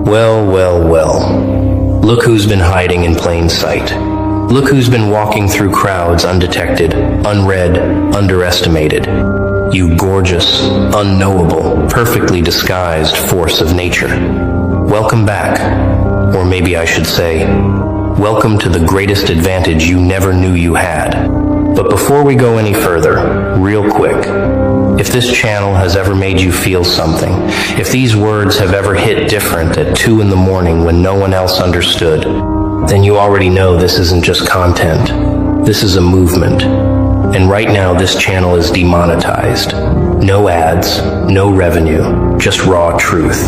Well, well, well. Look who's been hiding in plain sight. Look who's been walking through crowds undetected, unread, underestimated. You gorgeous, unknowable, perfectly disguised force of nature. Welcome back. Or maybe I should say, welcome to the greatest advantage you never knew you had. But before we go any further, real quick, if this channel has ever made you feel something, if these words have ever hit different at 2 in the morning when no one else understood, then you already know this isn't just content. This is a movement. And right now this channel is demonetized. No ads, no revenue, just raw truth.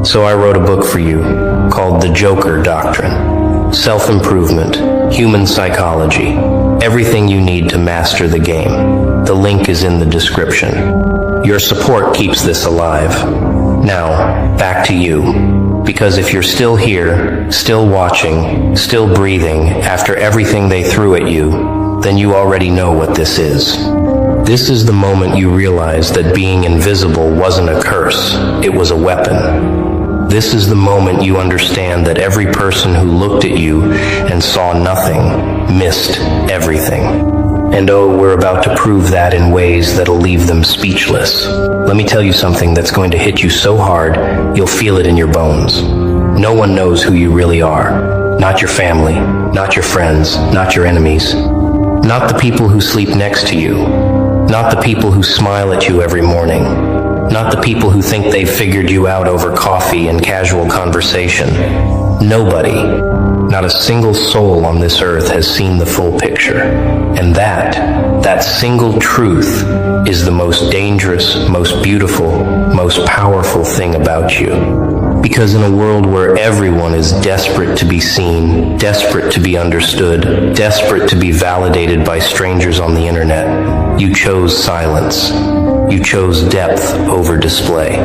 So I wrote a book for you called The Joker Doctrine. Self-improvement, human psychology, everything you need to master the game. The link is in the description. Your support keeps this alive. Now, back to you. Because if you're still here, still watching, still breathing after everything they threw at you, then you already know what this is. This is the moment you realize that being invisible wasn't a curse, it was a weapon. This is the moment you understand that every person who looked at you and saw nothing missed everything. And oh, we're about to prove that in ways that'll leave them speechless. Let me tell you something that's going to hit you so hard, you'll feel it in your bones. No one knows who you really are. Not your family, not your friends, not your enemies. Not the people who sleep next to you. Not the people who smile at you every morning. Not the people who think they've figured you out over coffee and casual conversation. Nobody, not a single soul on this earth has seen the full picture. And that single truth is the most dangerous, most beautiful, most powerful thing about you. Because in a world where everyone is desperate to be seen, desperate to be understood, desperate to be validated by strangers on the internet, you chose silence. You chose depth over display.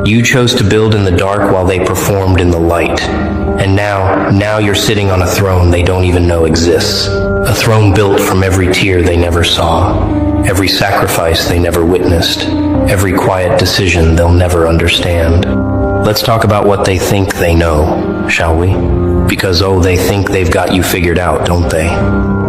You chose to build in the dark while they performed in the light. And now you're sitting on a throne they don't even know exists. A throne built from every tear they never saw, every sacrifice they never witnessed, every quiet decision they'll never understand. Let's talk about what they think they know, shall we? Because they think they've got you figured out, don't they?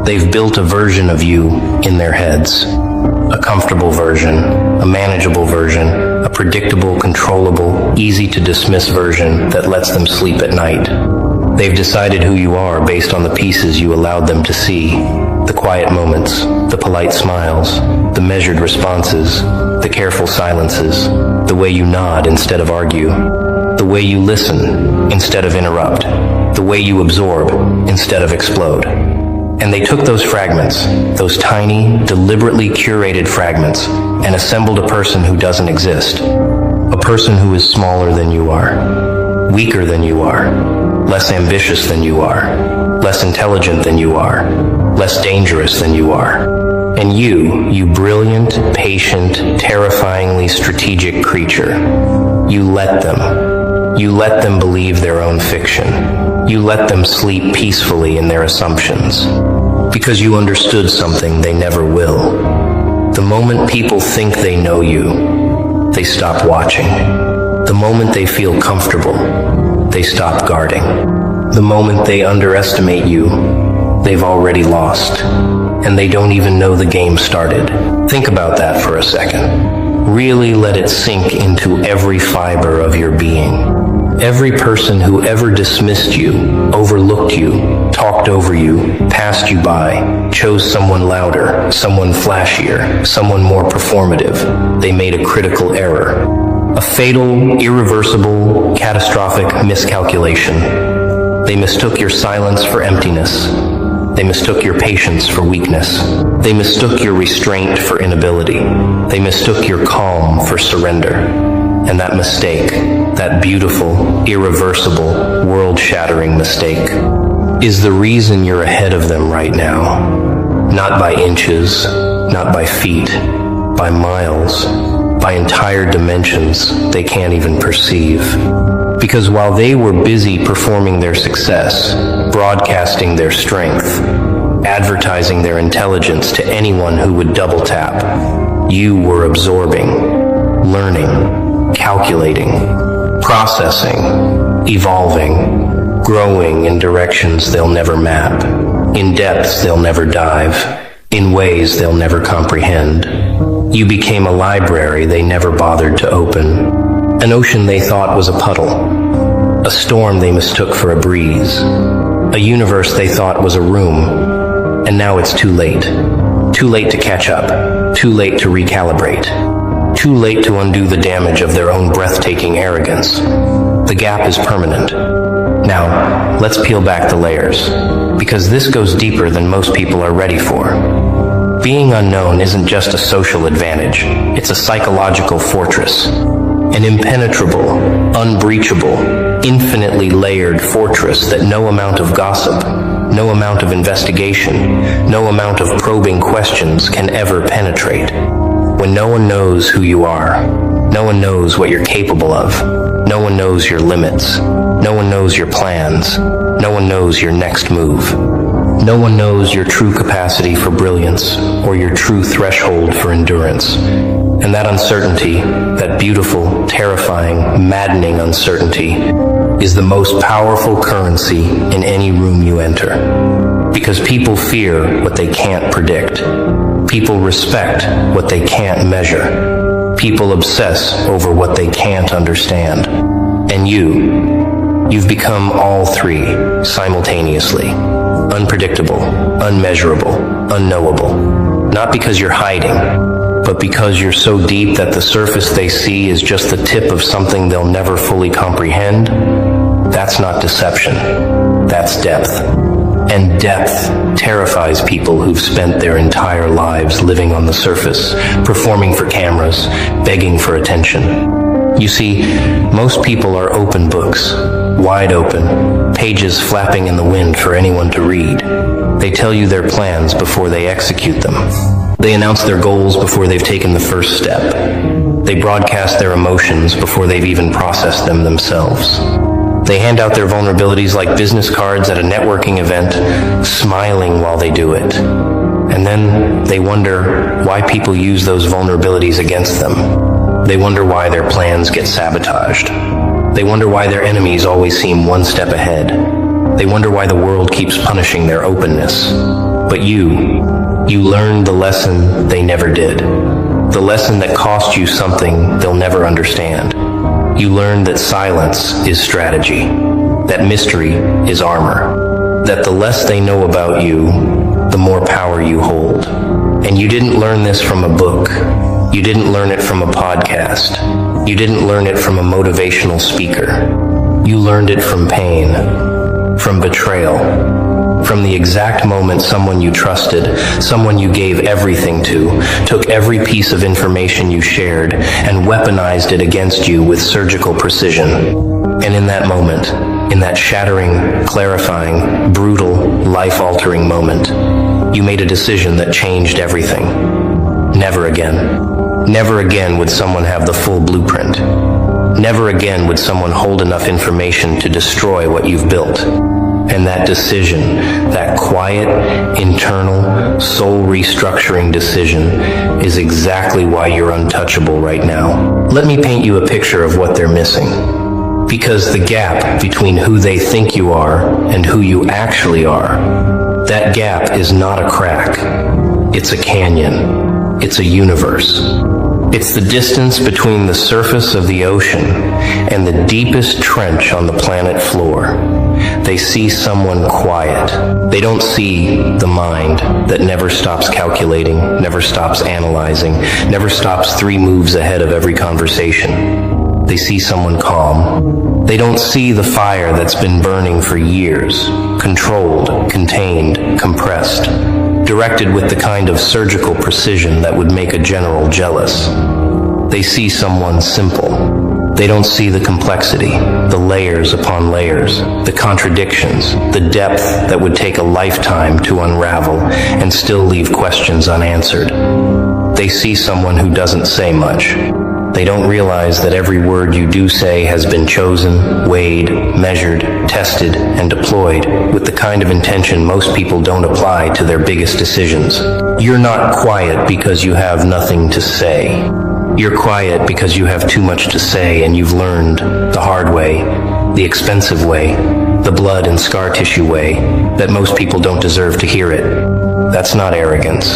They've built a version of you in their heads. A comfortable version, a manageable version, a predictable, controllable, easy to dismiss version that lets them sleep at night. They've decided who you are based on the pieces you allowed them to see. The quiet moments, the polite smiles, the measured responses, the careful silences, the way you nod instead of argue, the way you listen instead of interrupt, the way you absorb instead of explode. And they took those fragments, those tiny, deliberately curated fragments, and assembled a person who doesn't exist. A person who is smaller than you are, weaker than you are, less ambitious than you are, less intelligent than you are, less dangerous than you are. And you brilliant, patient, terrifyingly strategic creature, you let them believe their own fiction. You let them sleep peacefully in their assumptions. Because you understood something they never will. The moment people think they know you, they stop watching. The moment they feel comfortable, they stop guarding. The moment they underestimate you, they've already lost. And they don't even know the game started. Think about that for a second. Really let it sink into every fiber of your being. Every person who ever dismissed you, overlooked you, talked over you, passed you by, chose someone louder, someone flashier, someone more performative, they made a critical error. A fatal, irreversible, catastrophic miscalculation. They mistook your silence for emptiness. They mistook your patience for weakness. They mistook your restraint for inability. They mistook your calm for surrender. And that mistake, that beautiful, irreversible, world-shattering mistake, is the reason you're ahead of them right now. Not by inches, not by feet, by miles, by entire dimensions they can't even perceive. Because while they were busy performing their success, broadcasting their strength, advertising their intelligence to anyone who would double tap, you were absorbing, learning, calculating, processing, evolving, growing in directions they'll never map, in depths they'll never dive, in ways they'll never comprehend. You became a library they never bothered to open, an ocean they thought was a puddle, a storm they mistook for a breeze, a universe they thought was a room, and now it's too late. Too late to catch up, too late to recalibrate, too late to undo the damage of their own breathtaking arrogance. The gap is permanent. Now, let's peel back the layers, because this goes deeper than most people are ready for. Being unknown isn't just a social advantage, it's a psychological fortress. An impenetrable, unbreachable, infinitely layered fortress that no amount of gossip, no amount of investigation, no amount of probing questions can ever penetrate. When no one knows who you are, no one knows what you're capable of, no one knows your limits, no one knows your plans, no one knows your next move. No one knows your true capacity for brilliance or your true threshold for endurance. And that uncertainty, that beautiful, terrifying, maddening uncertainty, is the most powerful currency in any room you enter. Because people fear what they can't predict. People respect what they can't measure. People obsess over what they can't understand. And you've become all three simultaneously. Unpredictable, unmeasurable, unknowable. Not because you're hiding, but because you're so deep that the surface they see is just the tip of something they'll never fully comprehend. That's not deception. That's depth. And depth terrifies people who've spent their entire lives living on the surface, performing for cameras, begging for attention. You see, most people are open books, wide open, pages flapping in the wind for anyone to read. They tell you their plans before they execute them. They announce their goals before they've taken the first step. They broadcast their emotions before they've even processed them themselves. They hand out their vulnerabilities like business cards at a networking event, smiling while they do it. And then they wonder why people use those vulnerabilities against them. They wonder why their plans get sabotaged. They wonder why their enemies always seem one step ahead. They wonder why the world keeps punishing their openness. But you learned the lesson they never did. The lesson that cost you something they'll never understand. You learned that silence is strategy, that mystery is armor, that the less they know about you, the more power you hold. And you didn't learn this from a book. You didn't learn it from a podcast. You didn't learn it from a motivational speaker. You learned it from pain, from betrayal, from the exact moment someone you trusted, someone you gave everything to, took every piece of information you shared and weaponized it against you with surgical precision. And in that moment, in that shattering, clarifying, brutal, life-altering moment, you made a decision that changed everything. Never again. Never again would someone have the full blueprint. Never again would someone hold enough information to destroy what you've built. And that decision, that quiet, internal, soul-restructuring decision, is exactly why you're untouchable right now. Let me paint you a picture of what they're missing. Because the gap between who they think you are and who you actually are, that gap is not a crack. It's a canyon. It's a universe. It's the distance between the surface of the ocean and the deepest trench on the planet floor. They see someone quiet. They don't see the mind that never stops calculating, never stops analyzing, never stops 3 moves ahead of every conversation. They see someone calm. They don't see the fire that's been burning for years, controlled, contained, compressed, directed with the kind of surgical precision that would make a general jealous. They see someone simple. They don't see the complexity, the layers upon layers, the contradictions, the depth that would take a lifetime to unravel and still leave questions unanswered. They see someone who doesn't say much. They don't realize that every word you do say has been chosen, weighed, measured, tested, and deployed with the kind of intention most people don't apply to their biggest decisions. You're not quiet because you have nothing to say. You're quiet because you have too much to say and you've learned the hard way the expensive way, the blood and scar tissue way, that most people don't deserve to hear it. That's not arrogance.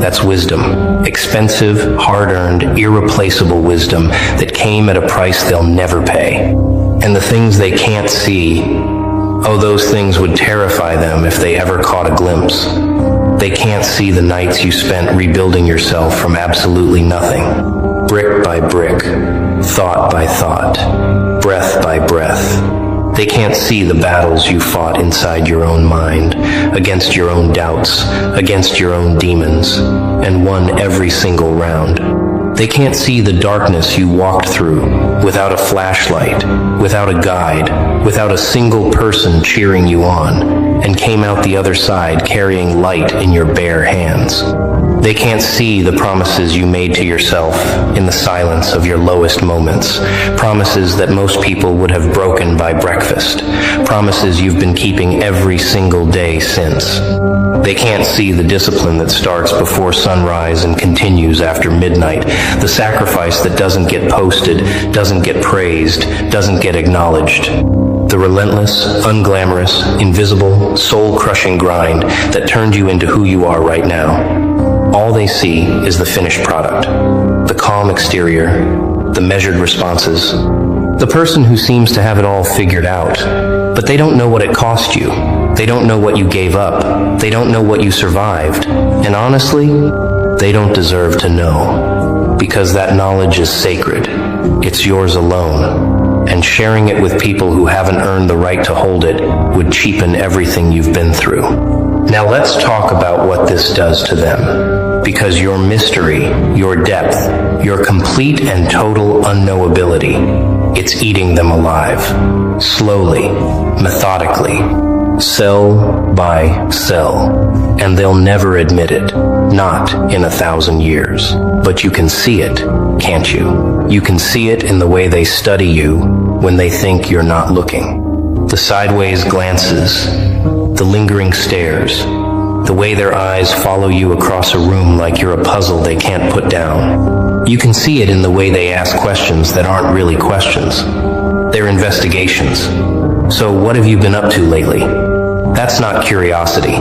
That's wisdom. Expensive, hard-earned, irreplaceable wisdom that came at a price they'll never pay. And the things they can't see, oh, those things would terrify them if they ever caught a glimpse. They can't see the nights you spent rebuilding yourself from absolutely nothing. Brick by brick, thought by thought, breath by breath. They can't see the battles you fought inside your own mind, against your own doubts, against your own demons, and won every single round. They can't see the darkness you walked through without a flashlight, without a guide, without a single person cheering you on, and came out the other side carrying light in your bare hands. They can't see the promises you made to yourself in the silence of your lowest moments, promises that most people would have broken by breakfast, promises you've been keeping every single day since. They can't see the discipline that starts before sunrise and continues after midnight, the sacrifice that doesn't get posted, doesn't get praised, doesn't get acknowledged. The relentless, unglamorous, invisible, soul-crushing grind that turned you into who you are right now. All they see is the finished product, the calm exterior, the measured responses, the person who seems to have it all figured out, but they don't know what it cost you. They don't know what you gave up. They don't know what you survived. And honestly, they don't deserve to know, because that knowledge is sacred. It's yours alone. And sharing it with people who haven't earned the right to hold it would cheapen everything you've been through. Now let's talk about what this does to them. Because your mystery, your depth, your complete and total unknowability, it's eating them alive. Slowly, methodically, cell by cell. And they'll never admit it. Not in 1,000 years. But you can see it, can't you? You can see it in the way they study you when they think you're not looking. The sideways glances, the lingering stares, the way their eyes follow you across a room like you're a puzzle they can't put down. You can see it in the way they ask questions that aren't really questions. They're investigations. So what have you been up to lately? That's not curiosity.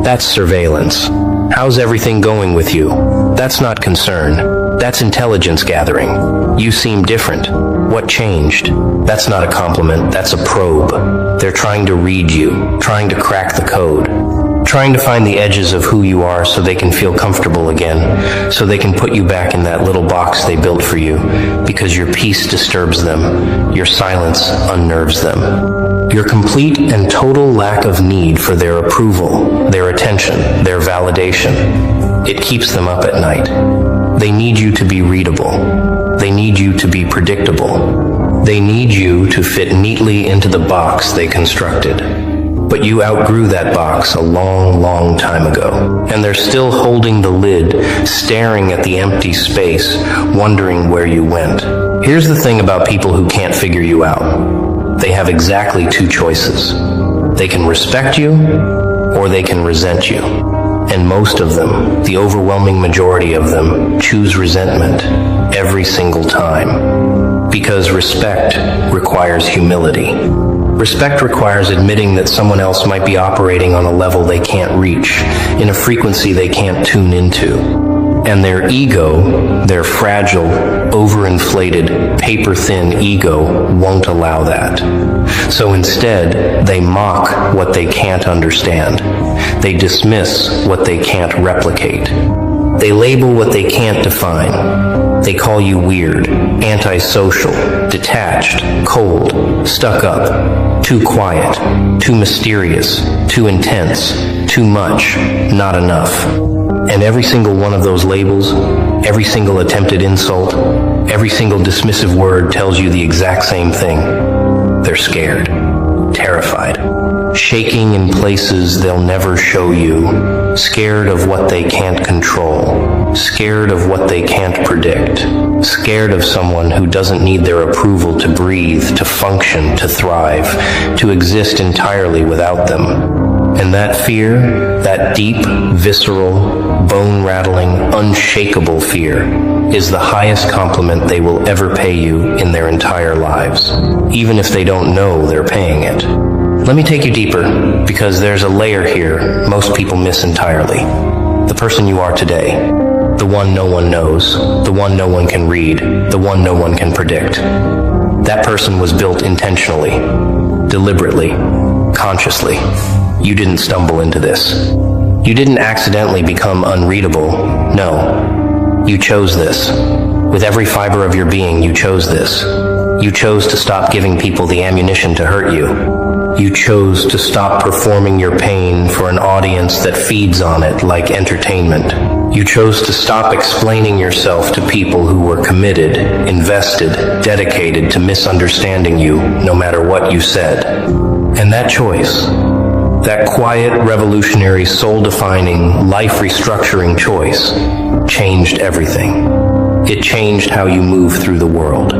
That's surveillance. How's everything going with you? That's not concern. That's intelligence gathering. You seem different. What changed? That's not a compliment. That's a probe. They're trying to read you, trying to crack the code, trying to find the edges of who you are so they can feel comfortable again, so they can put you back in that little box they built for you, because your peace disturbs them, your silence unnerves them. Your complete and total lack of need for their approval, their attention, their validation. It keeps them up at night. They need you to be readable. They need you to be predictable. They need you to fit neatly into the box they constructed. But you outgrew that box a long, long time ago. And they're still holding the lid, staring at the empty space, wondering where you went. Here's the thing about people who can't figure you out. They have exactly two choices. They can respect you, or they can resent you. And most of them, the overwhelming majority of them, choose resentment every single time. Because respect requires humility. Respect requires admitting that someone else might be operating on a level they can't reach, in a frequency they can't tune into. And their ego, their fragile, overinflated, paper-thin ego won't allow that. So instead, they mock what they can't understand. They dismiss what they can't replicate. They label what they can't define. They call you weird, antisocial, detached, cold, stuck up, too quiet, too mysterious, too intense, too much, not enough. And every single one of those labels, every single attempted insult, every single dismissive word tells you the exact same thing. They're scared, terrified, shaking in places they'll never show you, scared of what they can't control, scared of what they can't predict, scared of someone who doesn't need their approval to breathe, to function, to thrive, to exist entirely without them. And that fear, that deep, visceral, bone-rattling, unshakable fear, is the highest compliment they will ever pay you in their entire lives, even if they don't know they're paying it. Let me take you deeper, because there's a layer here most people miss entirely. The person you are today, the one no one knows, the one no one can read, the one no one can predict. That person was built intentionally, deliberately, consciously. You didn't stumble into this. You didn't accidentally become unreadable. No, you chose this. With every fiber of your being, you chose this. You chose to stop giving people the ammunition to hurt you. You chose to stop performing your pain for an audience that feeds on it like entertainment. You chose to stop explaining yourself to people who were committed, invested, dedicated to misunderstanding you no matter what you said. And that choice, that quiet, revolutionary, soul-defining, life-restructuring choice, changed everything. It changed how you move through the world,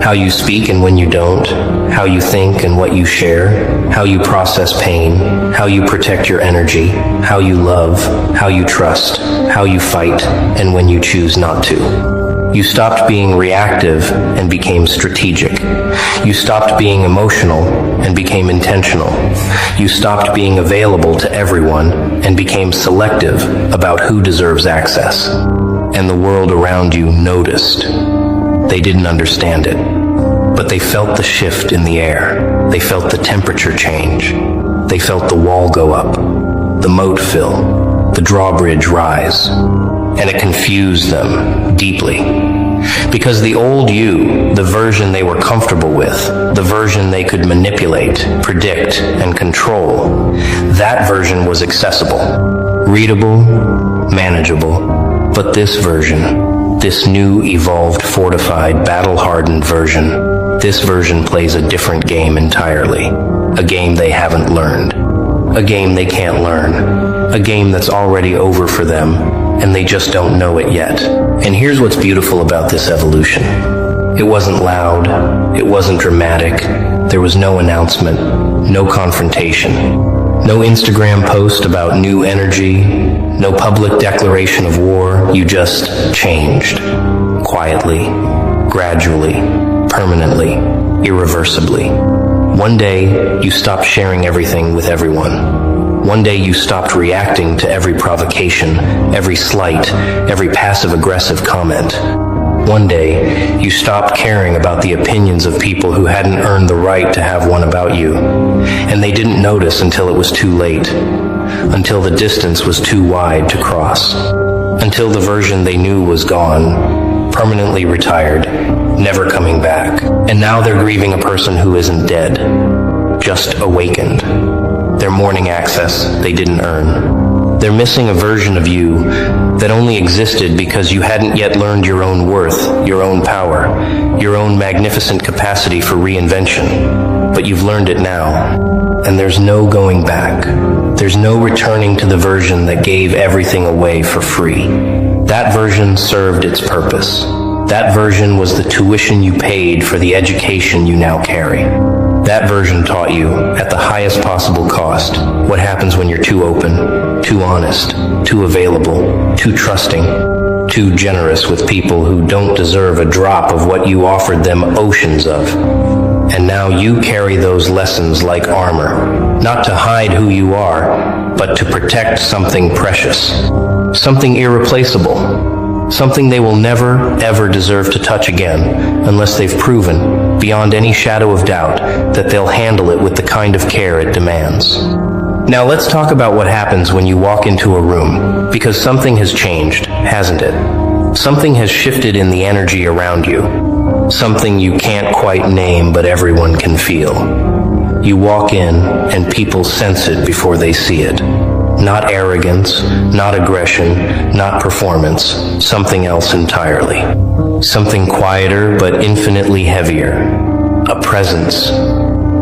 how you speak and when you don't, how you think and what you share, how you process pain, how you protect your energy, how you love, how you trust, how you fight, and when you choose not to. You stopped being reactive and became strategic. You stopped being emotional and became intentional. You stopped being available to everyone and became selective about who deserves access. And the world around you noticed. They didn't understand it, but they felt the shift in the air. They felt the temperature change. They felt the wall go up, the moat fill, the drawbridge rise, and it confused them deeply. Because the old you, the version they were comfortable with, the version they could manipulate, predict, and control, that version was accessible, readable, manageable. But this version, this new, evolved, fortified, battle-hardened version, this version plays a different game entirely. A game they haven't learned. A game they can't learn. A game that's already over for them, and they just don't know it yet. And here's what's beautiful about this evolution. It wasn't loud. It wasn't dramatic. There was no announcement, no confrontation, no Instagram post about new energy, no public declaration of war. You just changed. Quietly, gradually, permanently, irreversibly. One day, you stopped sharing everything with everyone. One day you stopped reacting to every provocation, every slight, every passive-aggressive comment. One day, you stopped caring about the opinions of people who hadn't earned the right to have one about you. And they didn't notice until it was too late, until the distance was too wide to cross, until the version they knew was gone, permanently retired, never coming back. And now they're grieving a person who isn't dead, just awakened. They're mourning access they didn't earn. They're missing a version of you that only existed because you hadn't yet learned your own worth, your own power, your own magnificent capacity for reinvention. But you've learned it now, and there's no going back. There's no returning to the version that gave everything away for free. That version served its purpose. That version was the tuition you paid for the education you now carry. That version taught you, at the highest possible cost, what happens when you're too open, too honest, too available, too trusting, too generous with people who don't deserve a drop of what you offered them oceans of. And now you carry those lessons like armor, not to hide who you are, but to protect something precious, something irreplaceable, something they will never, ever deserve to touch again unless they've proven, beyond any shadow of doubt, that they'll handle it with the kind of care it demands. Now let's talk about what happens when you walk into a room, because something has changed, hasn't it? Something has shifted in the energy around you. Something you can't quite name, but everyone can feel. You walk in, and people sense it before they see it. Not arrogance, not aggression, not performance, something else entirely. Something quieter but infinitely heavier. A presence,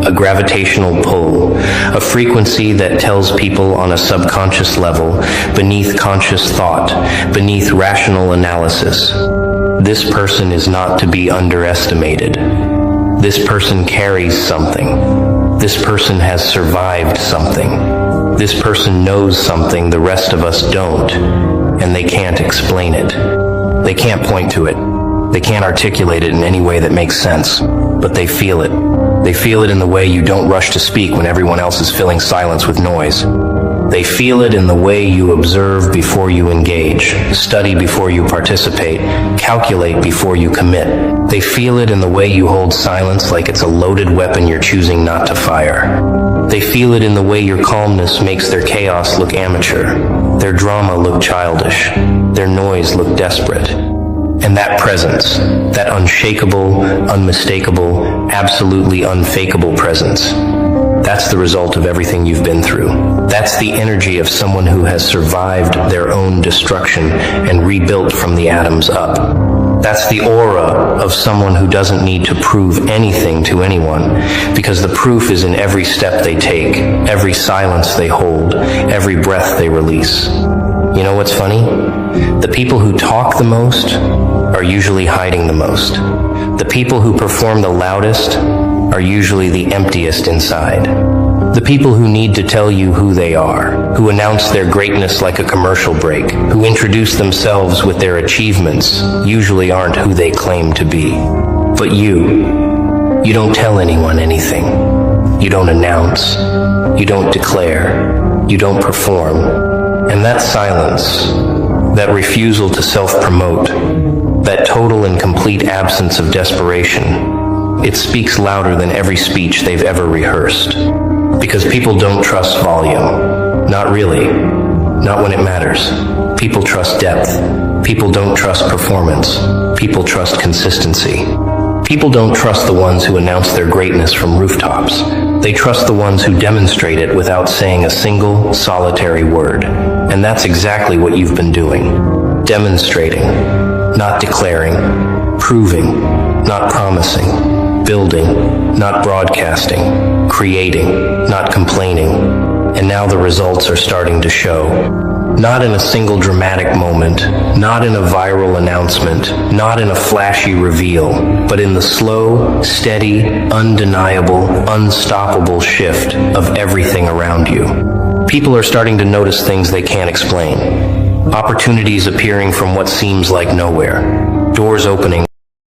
a gravitational pull, a frequency that tells people on a subconscious level, beneath conscious thought, beneath rational analysis. This person is not to be underestimated. This person carries something. This person has survived something. This person knows something the rest of us don't, and they can't explain it. They can't point to it. They can't articulate it in any way that makes sense, but they feel it. They feel it in the way you don't rush to speak when everyone else is filling silence with noise. They feel it in the way you observe before you engage, study before you participate, calculate before you commit. They feel it in the way you hold silence like it's a loaded weapon you're choosing not to fire. They feel it in the way your calmness makes their chaos look amateur, their drama look childish, their noise look desperate. And that presence, that unshakable, unmistakable, absolutely unfakeable presence, that's the result of everything you've been through. That's the energy of someone who has survived their own destruction and rebuilt from the atoms up. That's the aura of someone who doesn't need to prove anything to anyone, because the proof is in every step they take, every silence they hold, every breath they release. You know what's funny? The people who talk the most are usually hiding the most. The people who perform the loudest are usually the emptiest inside. The people who need to tell you who they are, who announce their greatness like a commercial break, who introduce themselves with their achievements, usually aren't who they claim to be. But you don't tell anyone anything. You don't announce. You don't declare. You don't perform. And that silence, that refusal to self-promote, that total and complete absence of desperation, it speaks louder than every speech they've ever rehearsed. Because people don't trust volume. Not really. Not when it matters. People trust depth. People don't trust performance. People trust consistency. People don't trust the ones who announce their greatness from rooftops. They trust the ones who demonstrate it without saying a single, solitary word. And that's exactly what you've been doing. Demonstrating, not declaring, proving, not promising, building, not broadcasting, creating, not complaining. And now the results are starting to show. Not in a single dramatic moment, not in a viral announcement, not in a flashy reveal, but in the slow, steady, undeniable, unstoppable shift of everything around you. People are starting to notice things they can't explain. Opportunities appearing from what seems like nowhere. Doors opening